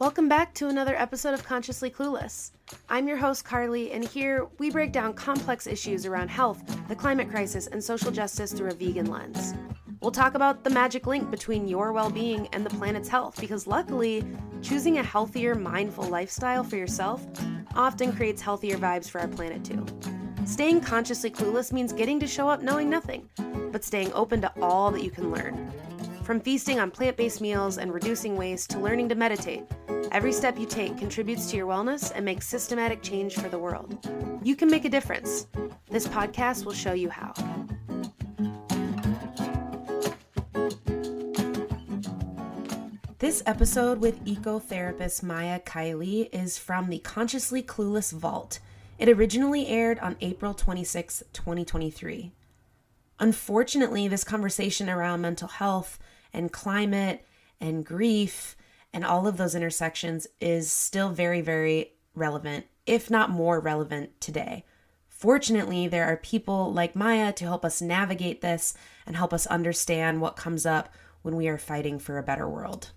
Welcome back to another episode of Consciously Clueless. I'm your host, Carly, and here we break down complex issues around health, the climate crisis, and social justice through a vegan lens. We'll talk about the magic link between your well-being and the planet's health, because luckily, choosing a healthier, mindful lifestyle for yourself often creates healthier vibes for our planet too. Staying consciously clueless means getting to show up knowing nothing, but staying open to all that you can learn. From feasting on plant-based meals and reducing waste to learning to meditate, every step you take contributes to your wellness and makes systematic change for the world. You can make a difference. This podcast will show you how. This episode with ecotherapist Maia Kiley is from the Consciously Clueless Vault. It originally aired on April 26, 2023. Unfortunately, this conversation around mental health and climate and grief and all of those intersections is still very, very relevant, if not more relevant today. Fortunately, there are people like Maia to help us navigate this and help us understand what comes up when we are fighting for a better world.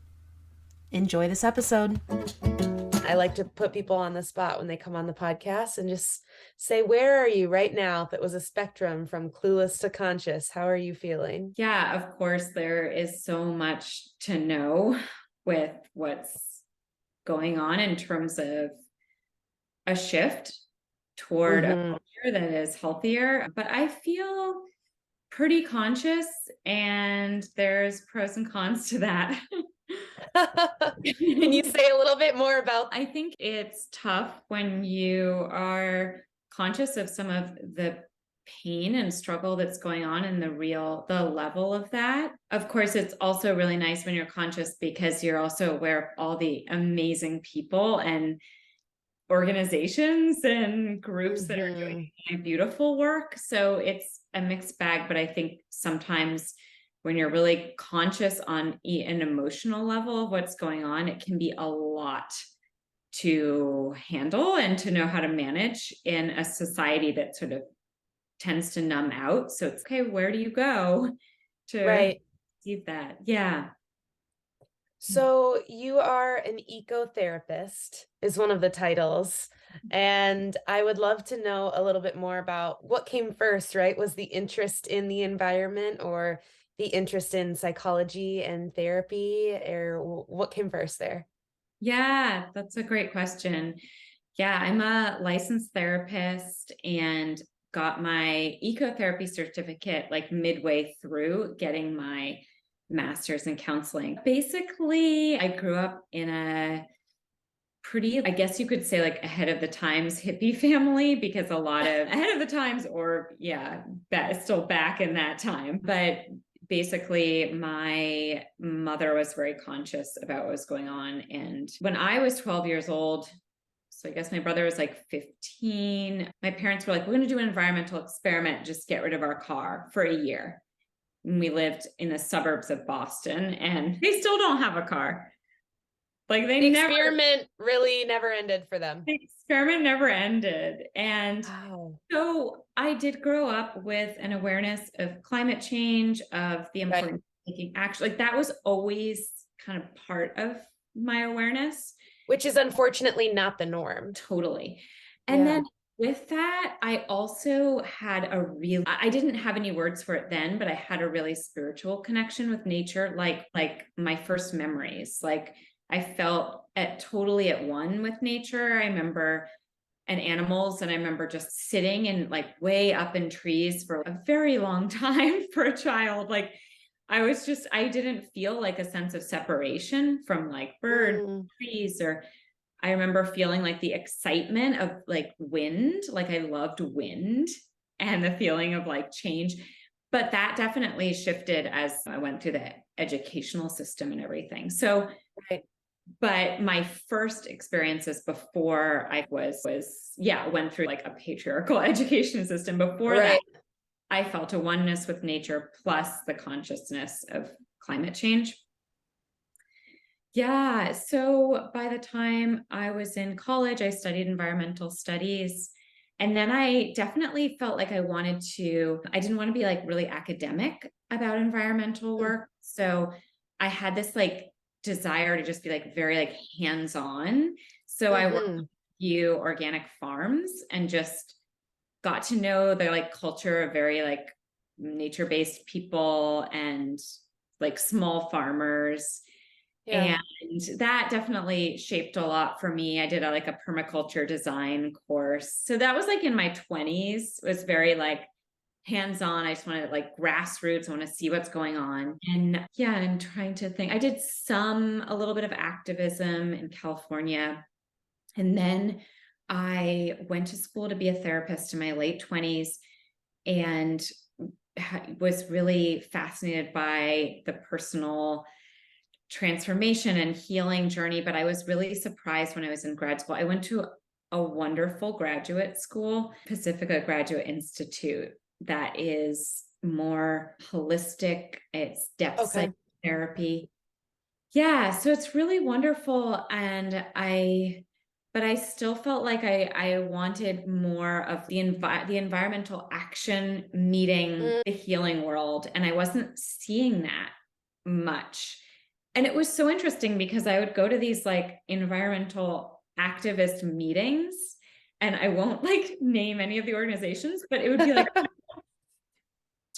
Enjoy this episode. I like to put people on the spot when they come on the podcast and just say, where are you right now? If it was a spectrum from clueless to conscious, how are you feeling? Yeah, of course, there is so much to know with what's going on in terms of a shift toward a culture that is healthier. But I feel pretty conscious, and there's pros and cons to that. Can you say a little bit more about I think it's tough when you are conscious of some of the pain and struggle that's going on in the level of that. Of course, it's also really nice when you're conscious because you're also aware of all the amazing people and organizations and groups that are doing beautiful work. So it's a mixed bag, but I think sometimes when you're really conscious on an emotional level of what's going on, it can be a lot to handle and to know how to manage in a society that sort of tends to numb out. So it's okay, where do you go to receive that? Yeah. So you are an ecotherapist is one of the titles. And I would love to know a little bit more about what came first, right? Was the interest in the environment or the interest in psychology and therapy, or what came first there? Yeah, that's a great question. Yeah, I'm a licensed therapist and got my ecotherapy certificate like midway through getting my master's in counseling. Basically, I grew up in a pretty, I guess you could say, like ahead of the times hippie family, because a lot of ahead of the times, or yeah, still back in that time. But basically, my mother was very conscious about what was going on. And when I was 12 years old, so I guess my brother was like 15, my parents were like, we're going to do an environmental experiment, just get rid of our car for a year. And we lived in the suburbs of Boston, and they still don't have a car. Like the experiment really never ended for them. The experiment never ended. And so I did grow up with an awareness of climate change, of the importance of taking action. Like that was always kind of part of my awareness. Which is unfortunately not the norm. Totally. And then with that, I also had I didn't have any words for it then, but I had a really spiritual connection with nature, like my first memories. Like I felt totally at one with nature. I remember animals, and I remember just sitting and like way up in trees for a very long time for a child. Like I didn't feel like a sense of separation from like birds, trees, or I remember feeling like the excitement of like wind. Like I loved wind and the feeling of like change. But that definitely shifted as I went through the educational system and everything. So, but my first experiences before I went through like a patriarchal education system. Before that, I felt a oneness with nature plus the consciousness of climate change. Yeah. So by the time I was in college, I studied environmental studies. And then I definitely felt like I didn't want to be like really academic about environmental work. So I had this like desire to just be like very like hands-on. So I worked with a few organic farms and just got to know the like culture of very like nature-based people and like small farmers. Yeah. And that definitely shaped a lot for me. I did like a permaculture design course. So that was like in my 20s. It was very like hands-on. I just wanted like grassroots. I want to see what's going on. And yeah, I'm trying to think. I did a little bit of activism in California. And then I went to school to be a therapist in my late 20s and was really fascinated by the personal transformation and healing journey. But I was really surprised when I was in grad school. I went to a wonderful graduate school, Pacifica Graduate Institute, that is more holistic. It's depth psychotherapy. Yeah, so it's really wonderful. But I still felt like I wanted more of the environmental action meeting the healing world. And I wasn't seeing that much. And it was so interesting because I would go to these like environmental activist meetings, and I won't like name any of the organizations, but it would be like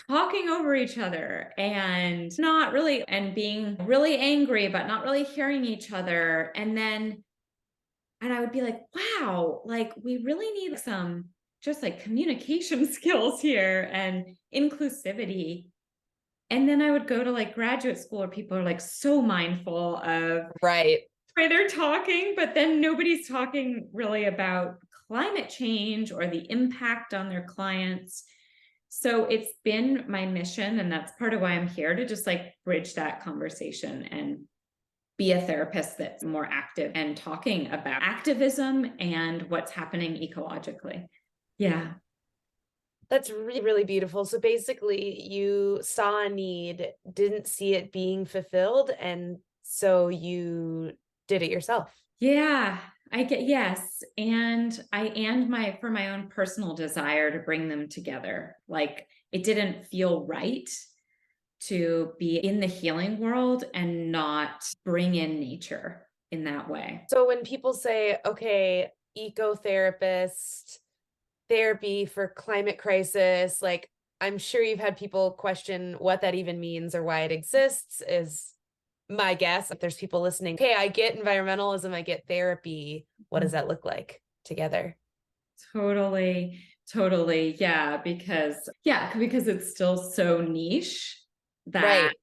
talking over each other and not really, and being really angry, but not really hearing each other. And I would be like, wow, like we really need some just like communication skills here and inclusivity. And then I would go to like graduate school where people are like so mindful of Right. the way they're talking, but then nobody's talking really about climate change or the impact on their clients. So it's been my mission, and that's part of why I'm here, to just like bridge that conversation and be a therapist that's more active and talking about activism and what's happening ecologically. Yeah. That's really, really beautiful. So basically, you saw a need, didn't see it being fulfilled, and so you did it yourself. Yeah, I get, yes. And for my own personal desire to bring them together. Like it didn't feel right to be in the healing world and not bring in nature in that way. So when people say, okay, ecotherapist, therapy for climate crisis, like I'm sure you've had people question what that even means or why it exists, is my guess. If there's people listening, okay, I get environmentalism, I get therapy. What does that look like together? Totally, totally. Because it's still so niche that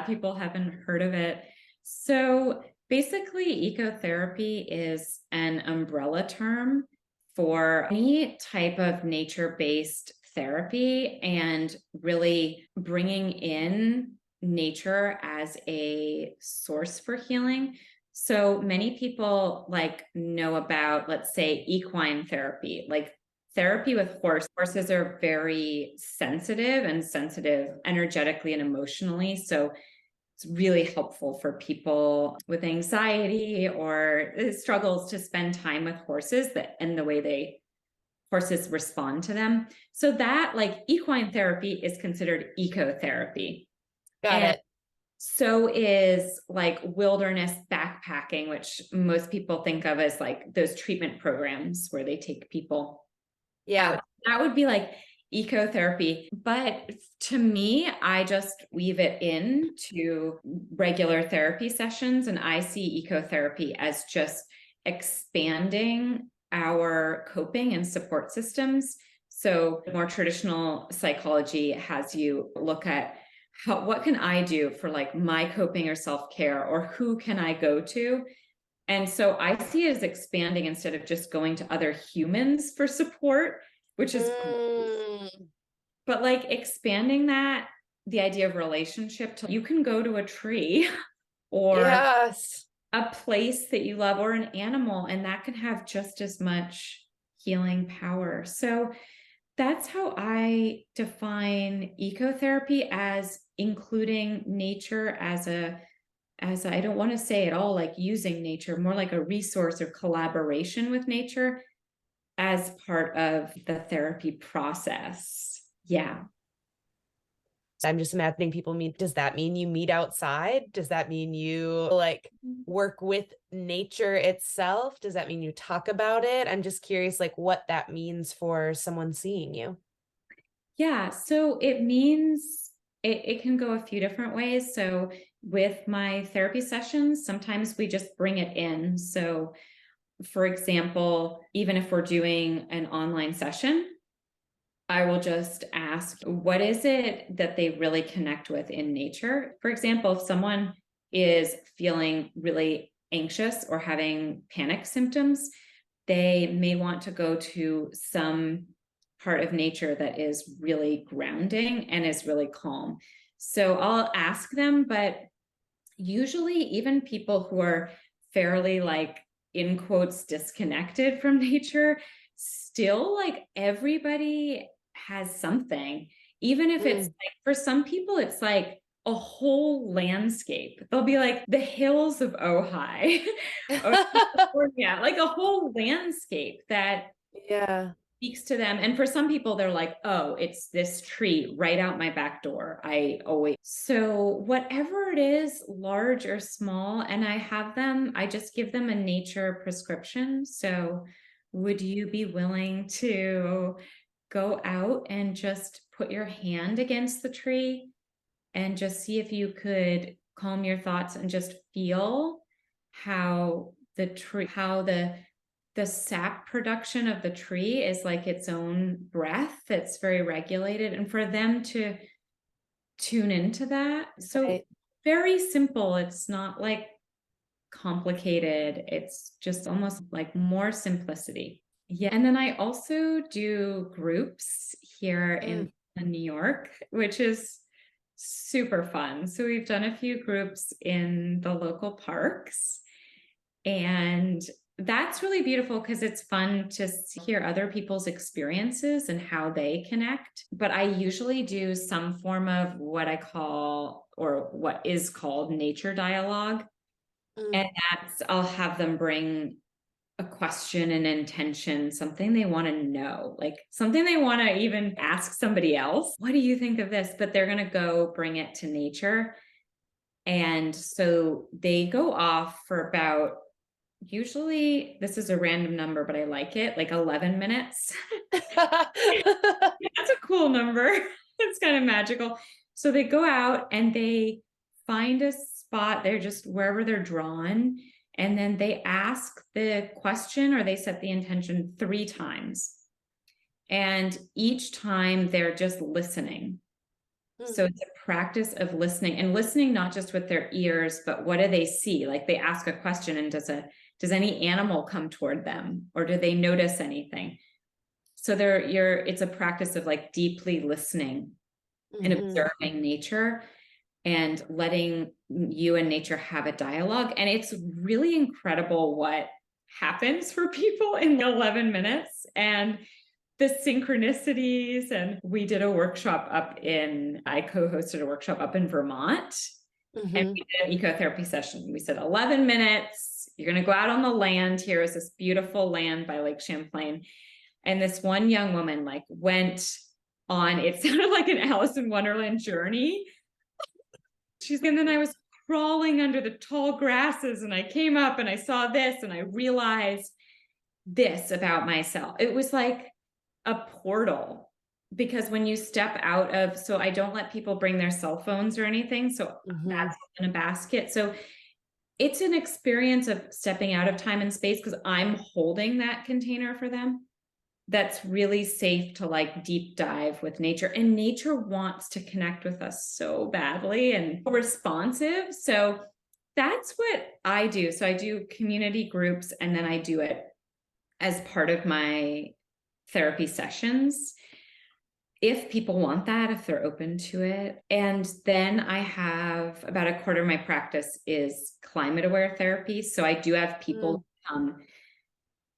people haven't heard of it. So basically, ecotherapy is an umbrella term for any type of nature-based therapy, and really bringing in nature as a source for healing. So many people like know about, let's say, equine therapy, like therapy with horses are very sensitive energetically and emotionally. So it's really helpful for people with anxiety or struggles to spend time with horses, and the way horses respond to them. So that like equine therapy is considered ecotherapy. Got it. So is like wilderness backpacking, which most people think of as like those treatment programs where they take people. Yeah. That would be like ecotherapy. But to me, I just weave it into regular therapy sessions. And I see ecotherapy as just expanding our coping and support systems. So more traditional psychology has you look at what can I do for like my coping or self-care, or who can I go to? And so I see it as expanding instead of just going to other humans for support, which is but like expanding that, the idea of relationship to, you can go to a tree or a place that you love or an animal, and that can have just as much healing power. So that's how I define ecotherapy, as including nature as I don't want to say at all like using nature, more like a resource or collaboration with nature as part of the therapy process. Yeah. I'm just imagining people meet. Does that mean you meet outside? Does that mean you like work with nature itself? Does that mean you talk about it? I'm just curious, like, what that means for someone seeing you. Yeah, so it means it can go a few different ways. So with my therapy sessions, sometimes we just bring it in. So for example, even if we're doing an online session, I will just ask, what is it that they really connect with in nature? For example, if someone is feeling really anxious or having panic symptoms, they may want to go to some part of nature that is really grounding and is really calm. So I'll ask them, but usually even people who are fairly like in quotes disconnected from nature, still like everybody has something, even if it's like for some people it's like a whole landscape. They'll be like the hills of Ojai or yeah, like a whole landscape that Yeah. speaks to them. And for some people, they're like, oh, it's this tree right out my back door. So whatever it is, large or small, and I just give them a nature prescription. So would you be willing to go out and just put your hand against the tree and just see if you could calm your thoughts and just feel how the sap production of the tree is like its own breath that's very regulated, and for them to tune into that. So Right. very simple. It's not like complicated. It's just almost like more simplicity. Yeah. And then I also do groups here in New York, which is super fun. So we've done a few groups in the local parks, and that's really beautiful because it's fun to hear other people's experiences and how they connect. But I usually do some form of what I call, or what is called, nature dialogue. And that's, I'll have them bring a question, an intention, something they want to know, like something they want to even ask somebody else. What do you think of this? But they're going to go bring it to nature. And so they go off for about, usually this is a random number, but I like it, like 11 minutes. That's a cool number. It's kind of magical. So they go out and they find a spot, they're just wherever they're drawn, and then they ask the question or they set the intention 3 times. And each time they're just listening. So it's a practice of listening, and listening not just with their ears, but what do they see? Like they ask a question, and does any animal come toward them, or do they notice anything? So it's a practice of like deeply listening and observing nature and letting you and nature have a dialogue. And it's really incredible what happens for people in 11 minutes. And the synchronicities. And we did a workshop I co-hosted a workshop up in Vermont, and we did an ecotherapy session. We said 11 minutes, you're going to go out on the land. Here is this beautiful land by Lake Champlain. And this one young woman like went on, it sounded like an Alice in Wonderland journey. And then I was crawling under the tall grasses, and I came up and I saw this, and I realized this about myself. It was like a portal, because when you step out of, so I don't let people bring their cell phones or anything. So that's in a basket. So it's an experience of stepping out of time and space, because I'm holding that container for them. That's really safe to like deep dive with nature. And nature wants to connect with us so badly and responsive. So that's what I do. So I do community groups, and then I do it as part of my therapy sessions, if people want that, if they're open to it. And then I have about a quarter of my practice is climate aware therapy. So I do have people come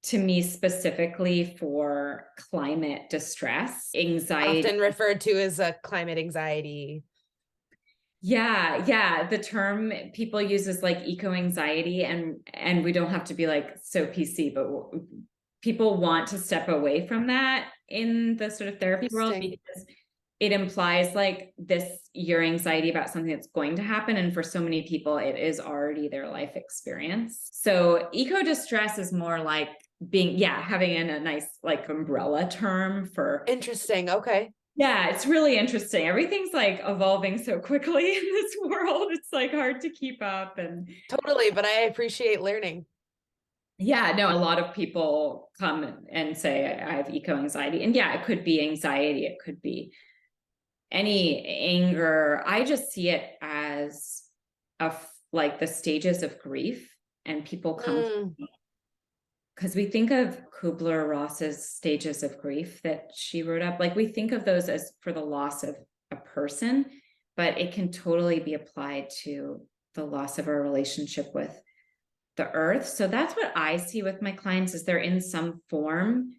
to me specifically for climate distress, anxiety. Often referred to as a climate anxiety. Yeah. The term people use is like eco anxiety, and we don't have to be like so PC, but people want to step away from that in the sort of therapy world, because it implies like your anxiety about something that's going to happen. And for so many people, it is already their life experience. So eco distress is more like having a nice like umbrella term for. Interesting. Okay. Yeah, it's really interesting. Everything's like evolving so quickly in this world. It's like hard to keep up. And Totally, but I appreciate learning. yeah, no, a lot of people come and say I have eco anxiety. And yeah, it could be anxiety, it could be any anger. I just see it as like the stages of grief, and people come because we think of Kubler-Ross's stages of grief that she wrote up. Like we think of those as for the loss of a person, but it can totally be applied to the loss of our relationship with the earth. So that's what I see with my clients, is they're in some form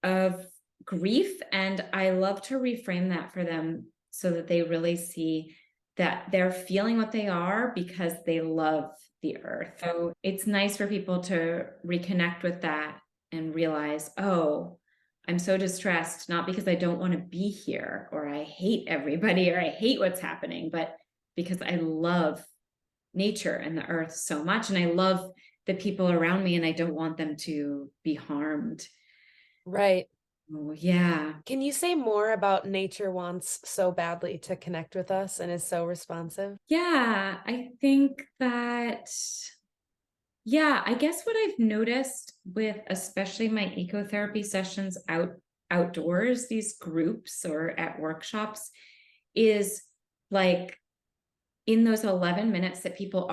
of grief. And I love to reframe that for them so that they really see that they're feeling what they are because they love the earth. So it's nice for people to reconnect with that and realize, oh, I'm so distressed, not because I don't want to be here or I hate everybody or I hate what's happening, but because I love nature and the earth so much. And I love the people around me and I don't want them to be harmed. Right. Oh, yeah. Can you say more about nature wants so badly to connect with us and is so responsive? Yeah, I think that, I guess what I've noticed with especially my ecotherapy sessions outdoors, these groups or at workshops, is like in those 11 minutes that people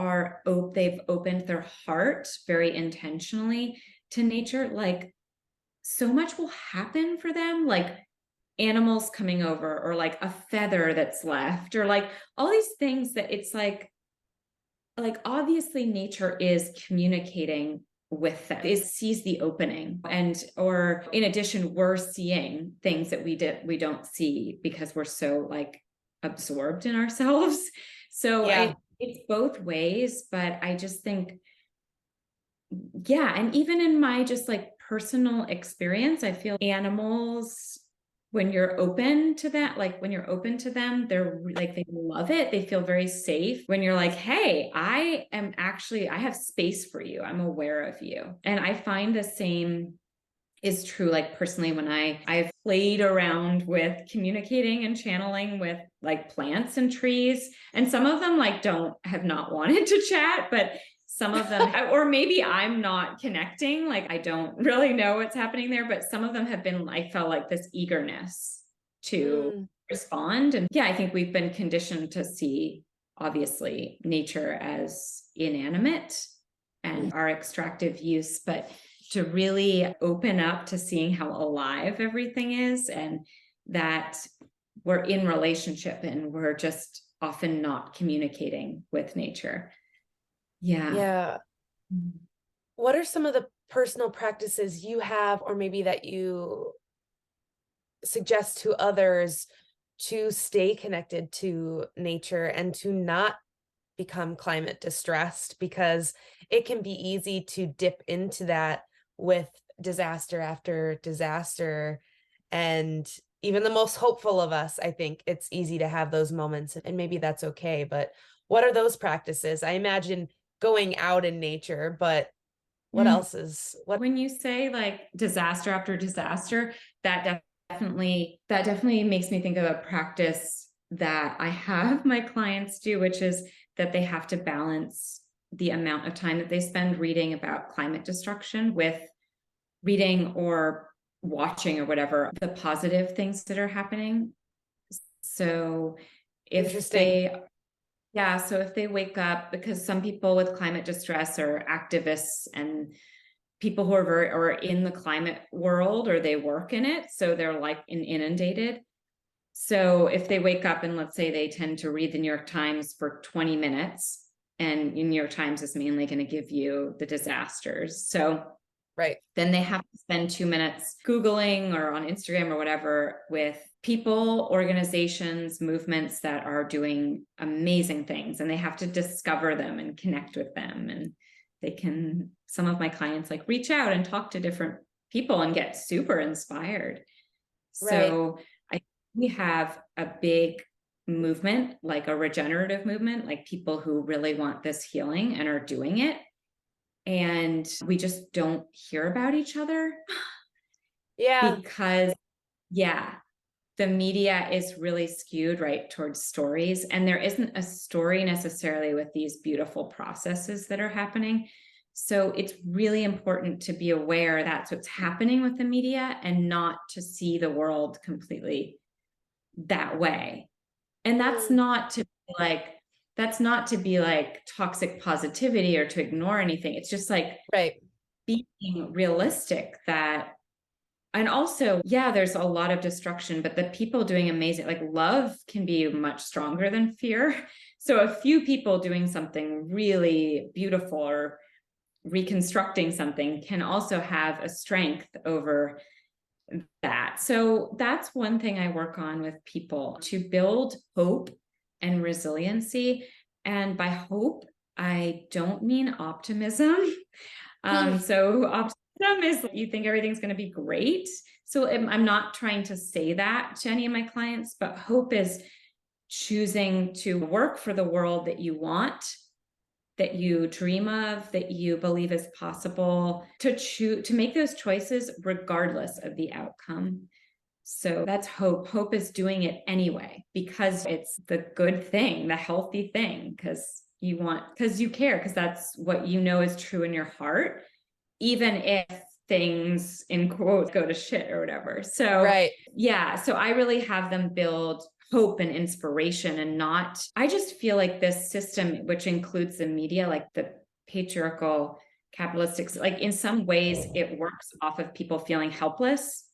they've opened their heart very intentionally to nature, like so much will happen for them, like animals coming over or like a feather that's left or like all these things that it's like obviously nature is communicating with them. It sees the opening, and or in addition we're seeing things that we don't see because we're so like absorbed in ourselves. So it's both ways, but I just think, and even in my just like personal experience, I feel animals, when you're open to that, like when you're open to them, they're like, they love it. They feel very safe when you're like, hey, I have space for you. I'm aware of you. And I find the same is true, like personally, when I've played around with communicating and channeling with like plants and trees, and some of them like have not wanted to chat, but some of them, or maybe I'm not connecting, like I don't really know what's happening there, but some of them have been, I felt like this eagerness to respond. And I think we've been conditioned to see obviously nature as inanimate and our extractive use, but to really open up to seeing how alive everything is, and that we're in relationship and we're just often not communicating with nature. Yeah. What are some of the personal practices you have, or maybe that you suggest to others to stay connected to nature and to not become climate distressed? Because it can be easy to dip into that with disaster after disaster. And even the most hopeful of us, I think it's easy to have those moments, and maybe that's okay. But what are those practices? I imagine going out in nature, but what else is when you say like disaster after disaster, that definitely makes me think of a practice that I have my clients do, which is that they have to balance the amount of time that they spend reading about climate destruction with reading or watching or whatever the positive things that are happening. So if they wake up, because some people with climate distress are activists and people who are in the climate world, or they work in it, so they're like inundated. So if they wake up and let's say they tend to read the New York Times for 20 minutes, and the New York Times is mainly going to give you the disasters. So then they have to spend 2 minutes Googling or on Instagram or whatever with people, organizations, movements that are doing amazing things, and they have to discover them and connect with them. And some of my clients like reach out and talk to different people and get super inspired. So we have a big movement, like a regenerative movement, like people who really want this healing and are doing it. And we just don't hear about each other. Yeah. Because, yeah, the media is really skewed right towards stories. And there isn't a story necessarily with these beautiful processes that are happening. So it's really important to be aware that's what's happening with the media and not to see the world completely that way. And that's not to be like toxic positivity or to ignore anything. It's just like being realistic that, and also, yeah, there's a lot of destruction, but the people doing amazing, like love can be much stronger than fear. So a few people doing something really beautiful or reconstructing something can also have a strength over that. So that's one thing I work on with people, to build hope and resiliency. And by hope, I don't mean optimism. So optimism is you think everything's going to be great. So I'm not trying to say that to any of my clients, but hope is choosing to work for the world that you want, that you dream of, that you believe is possible, to make those choices regardless of the outcome. So that's hope. Hope is doing it anyway, because it's the good thing, the healthy thing, because you care, because that's what you know is true in your heart, even if things in quotes go to shit or whatever. So yeah, so I really have them build hope and inspiration, and not, I just feel like this system, which includes the media, like the patriarchal capitalistic, like in some ways it works off of people feeling helpless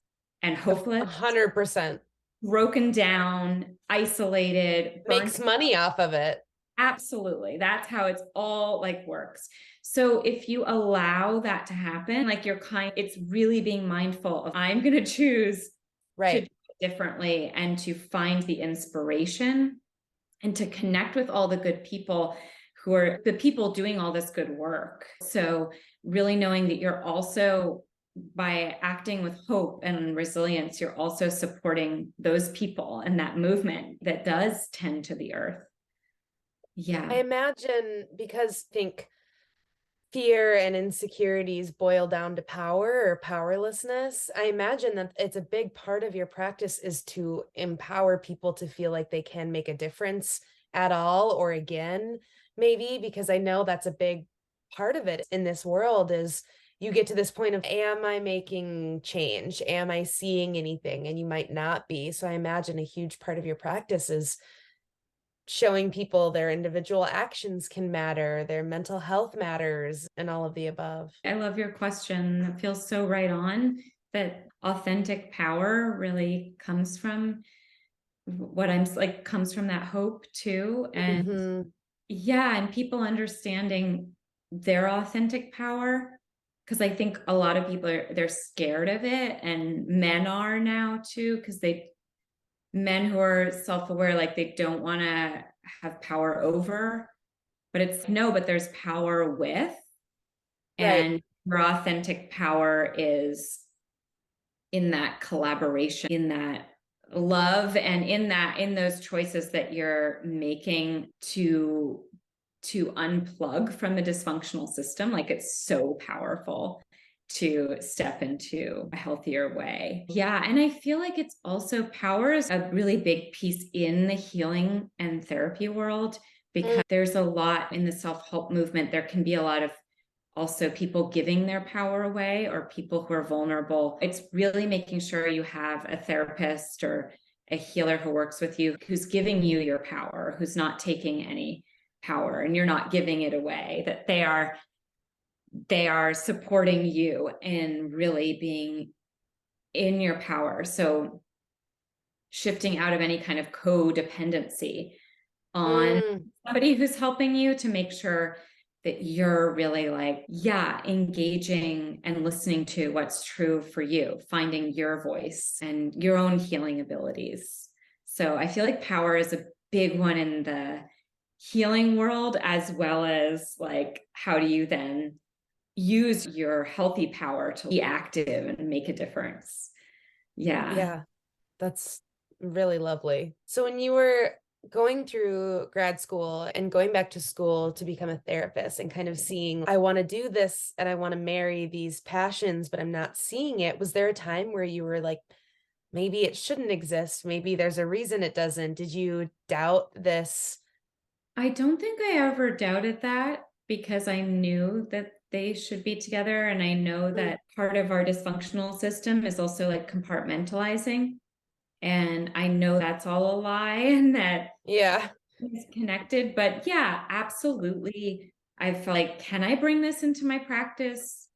and hopeless, 100%, broken down, isolated, makes money off of it. Absolutely. That's how it's all like works. So if you allow that to happen, like it's really being mindful of, I'm going to choose to do it differently, and to find the inspiration and to connect with all the good people who are the people doing all this good work. So really knowing that you're also, by acting with hope and resilience, you're also supporting those people and that movement that does tend to the earth. Yeah. I imagine, because I think fear and insecurities boil down to power or powerlessness. I imagine that it's a big part of your practice is to empower people to feel like they can make a difference at all, or again, maybe, because I know that's a big part of it in this world is you get to this point of, am I making change? Am I seeing anything? And you might not be. So I imagine a huge part of your practice is showing people their individual actions can matter, their mental health matters, and all of the above. I love your question. That feels so right on, that authentic power really comes from comes from that hope too. And yeah, and people understanding their authentic power. Because I think a lot of people they're scared of it, and men are now too, because men who are self-aware, like they don't want to have power over, but there's power with, and your authentic power is in that collaboration, in that love, and in those choices that you're making to unplug from the dysfunctional system. Like it's so powerful to step into a healthier way. Yeah. And I feel like it's also, power is a really big piece in the healing and therapy world, because there's a lot in the self-help movement. There can be a lot of also people giving their power away, or people who are vulnerable. It's really making sure you have a therapist or a healer who works with you, who's giving you your power, who's not taking any power, and you're not giving it away, that they are supporting you in really being in your power. So shifting out of any kind of codependency on somebody who's helping you, to make sure that you're really engaging and listening to what's true for you, finding your voice and your own healing abilities. So I feel like power is a big one in the healing world, as well as like, how do you then use your healthy power to be active and make a difference? Yeah. That's really lovely. So when you were going through grad school and going back to school to become a therapist and kind of seeing, I want to do this and I want to marry these passions, but I'm not seeing it. Was there a time where you were like, maybe it shouldn't exist? Maybe there's a reason it doesn't. Did you doubt this? I don't think I ever doubted that because I knew that they should be together. And I know that part of our dysfunctional system is also like compartmentalizing. And I know that's all a lie and that it's connected. But yeah, absolutely. I felt like, can I bring this into my practice?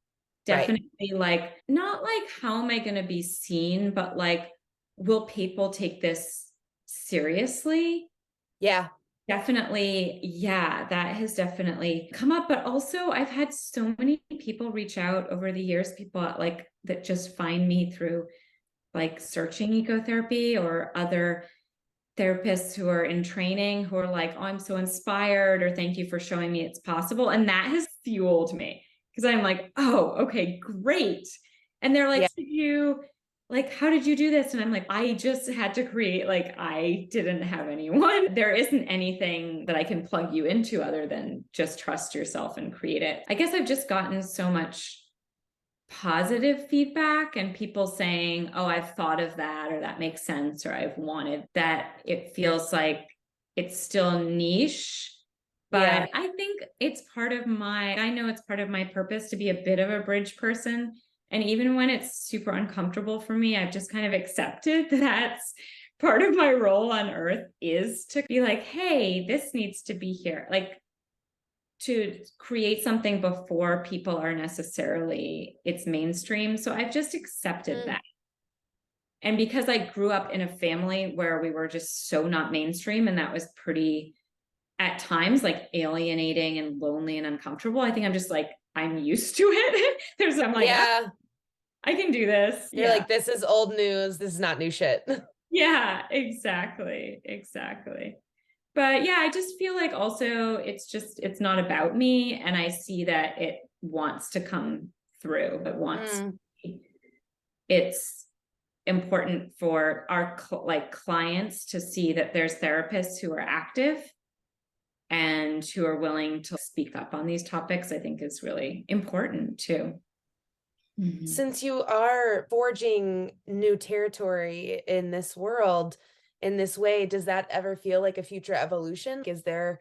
Definitely, like, not like, how am I going to be seen, but like, will people take this seriously? Yeah. Definitely. Yeah, that has definitely come up. But also, I've had so many people reach out over the years, people like that just find me through like searching ecotherapy, or other therapists who are in training who are like, oh, I'm so inspired, or thank you for showing me it's possible. And that has fueled me because I'm like, oh, okay, great. And they're like, how did you do this? And I'm like, I just had to create, like, I didn't have anyone. There isn't anything that I can plug you into other than just trust yourself and create it. I guess I've just gotten so much positive feedback and people saying, oh, I've thought of that, or that makes sense, or I've wanted that. It feels like it's still niche, but I think it's part of I know it's part of my purpose to be a bit of a bridge person. And even when it's super uncomfortable for me, I've just kind of accepted that that's part of my role on earth, is to be like, hey, this needs to be here. Like, to create something before people are necessarily it's mainstream. So I've just accepted that. And because I grew up in a family where we were just so not mainstream, and that was pretty, at times, like alienating and lonely and uncomfortable, I think I'm just like, I'm used to it. I'm like, I can do this. You're like, this is old news. This is not new shit. Yeah, exactly. But yeah, I just feel like also it's not about me. And I see that it wants to come through. It's important for our clients to see that there's therapists who are active and who are willing to speak up on these topics. I think is really important too. Since you are forging new territory in this world in this way, does that ever feel like a future evolution? Is there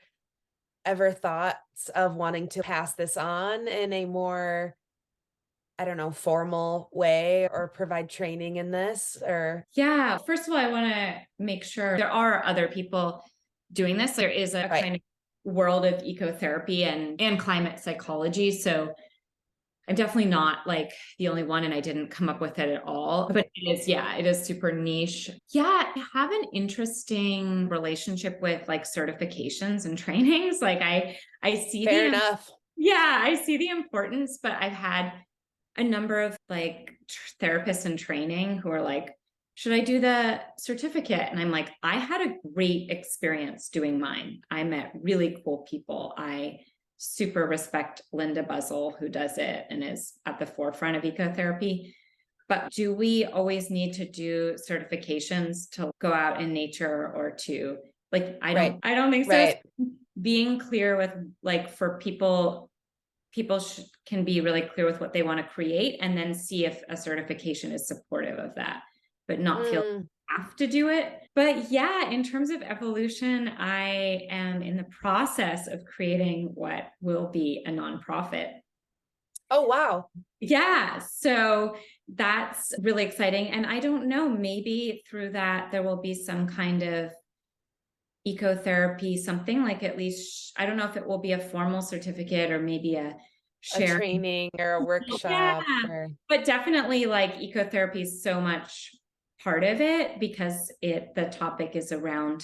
ever thoughts of wanting to pass this on in a more, I don't know, formal way, or provide training in this? Or yeah, first of all, I want to make sure there are other people doing this. There is a kind of world of ecotherapy and climate psychology. So I'm definitely not like the only one, and I didn't come up with it at all, but it is super niche. Yeah, I have an interesting relationship with like certifications and trainings. Like I see I see the importance, but I've had a number of like therapists in training who are like, should I do the certificate? And I'm like, I had a great experience doing mine. I met really cool people. I super respect Linda Buzzle, who does it and is at the forefront of ecotherapy. But do we always need to do certifications to go out in nature, or to like, I don't think so. Being clear with like, for people can be really clear with what they want to create, and then see if a certification is supportive of that, but not feel have to do it. But yeah, in terms of evolution, I am in the process of creating what will be a nonprofit. Oh, wow. Yeah. So that's really exciting. And I don't know, maybe through that, there will be some kind of ecotherapy, something like, at least, I don't know if it will be a formal certificate or maybe a training or a workshop. But definitely like ecotherapy is so much part of it, because the topic is around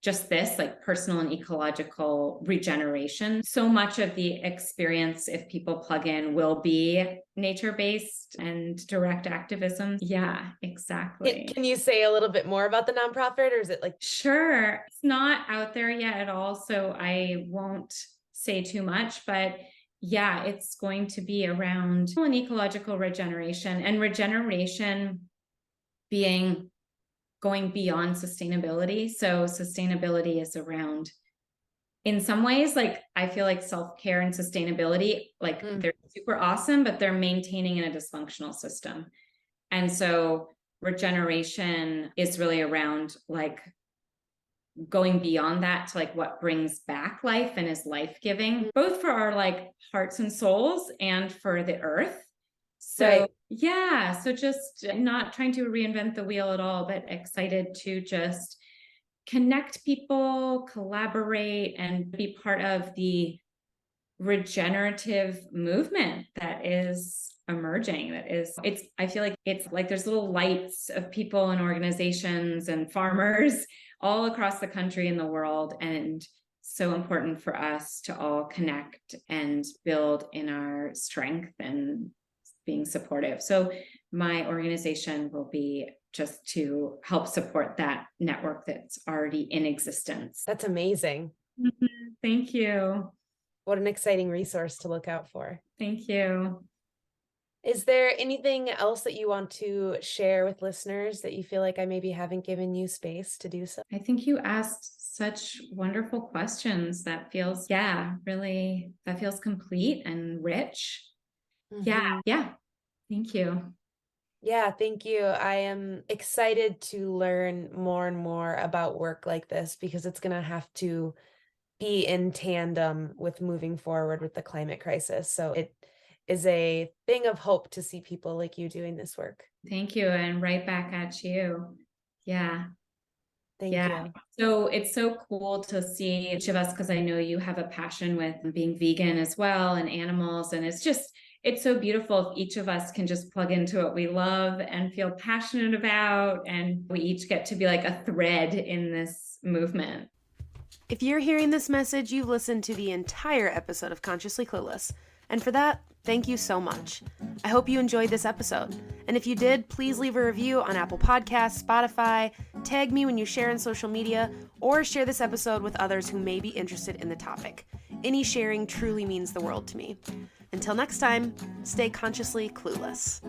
just this, like personal and ecological regeneration. So much of the experience, if people plug in, will be nature-based and direct activism. Yeah, exactly. Can you say a little bit more about the nonprofit, or is it like? Sure. It's not out there yet at all, so I won't say too much, but yeah, it's going to be around an ecological regeneration, and regeneration being going beyond sustainability. So sustainability is around, in some ways, like I feel like self-care and sustainability, like they're super awesome, but they're maintaining in a dysfunctional system. And so regeneration is really around like going beyond that to like what brings back life and is life-giving, both for our like hearts and souls and for the earth. So yeah, so just not trying to reinvent the wheel at all, but excited to just connect people, collaborate, and be part of the regenerative movement that is emerging. I feel like it's like there's little lights of people and organizations and farmers all across the country and the world. And so important for us to all connect and build in our strength and being supportive. So my organization will be just to help support that network that's already in existence. That's amazing. Thank you. What an exciting resource to look out for. Thank you. Is there anything else that you want to share with listeners that you feel like I maybe haven't given you space to do so? I think you asked such wonderful questions that feels, really, that feels complete and rich. Yeah. Thank you. Yeah, thank you. I am excited to learn more and more about work like this because it's going to have to be in tandem with moving forward with the climate crisis. So it is a thing of hope to see people like you doing this work. Thank you. And right back at you. Yeah. Thank you. So it's so cool to see each of us, because I know you have a passion with being vegan as well and animals. And it's so beautiful if each of us can just plug into what we love and feel passionate about. And we each get to be like a thread in this movement. If you're hearing this message, you've listened to the entire episode of Consciously Clueless. And for that, thank you so much. I hope you enjoyed this episode. And if you did, please leave a review on Apple Podcasts, Spotify, tag me when you share on social media, or share this episode with others who may be interested in the topic. Any sharing truly means the world to me. Until next time, stay consciously clueless.